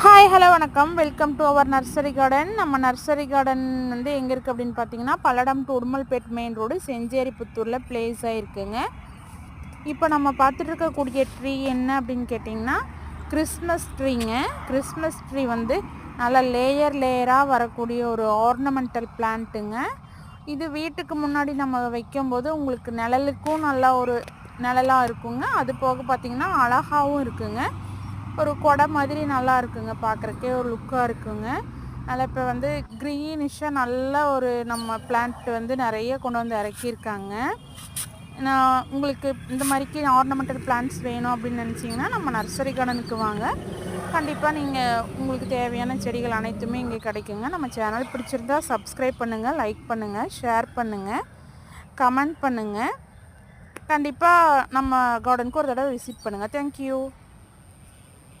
Hi hello வணக்கம். Welcome to our nursery garden. நம்ம nursery garden வந்து எங்கே இருக்குது அப்படின்னு பார்த்தீங்கன்னா, Palladam to Udumalpet main road Chencheri புத்தூரில் பிளேஸ் ஆகிருக்குங்க. இப்போ நம்ம பார்த்துட்டு இருக்கக்கூடிய ட்ரீ என்ன அப்படின்னு கேட்டிங்கன்னா, கிறிஸ்மஸ் ட்ரீங்க. கிறிஸ்மஸ் ட்ரீ வந்து நல்லா லேயராக வரக்கூடிய ஒரு ஆர்னமெண்டல் பிளான்ட்டுங்க. இது வீட்டுக்கு முன்னாடி நம்ம வைக்கும்போது உங்களுக்கு நிழலுக்கும் நல்லா ஒரு நிழலாக இருக்குங்க. அது போக பார்த்திங்கன்னா அழகாகவும் இருக்குங்க. ஒரு கொடை மாதிரி நல்லா இருக்குங்க, பார்க்குறக்கே ஒரு லுக்காக இருக்குங்க. அதில் இப்போ வந்து க்ரீனிஷாக நல்ல ஒரு நம்ம பிளான்ட் வந்து நிறைய கொண்டு வந்து இறக்கியிருக்காங்க. நான் உங்களுக்கு இந்த மாதிரிக்கு ஆர்னமெண்டல் பிளான்ட்ஸ் வேணும் அப்படின்னு நினச்சிங்கன்னா நம்ம நர்சரி கார்டனுக்கு வாங்க. கண்டிப்பாக நீங்கள் உங்களுக்கு தேவையான செடிகள் அனைத்துமே இங்கே கிடைக்குங்க. நம்ம சேனல் பிடிச்சிருந்தா சப்ஸ்கிரைப் பண்ணுங்கள், லைக் பண்ணுங்கள், ஷேர் பண்ணுங்கள், கமெண்ட் பண்ணுங்கள். கண்டிப்பாக நம்ம கார்டனுக்கு ஒரு தடவை விசிட் பண்ணுங்கள். தேங்க்யூ.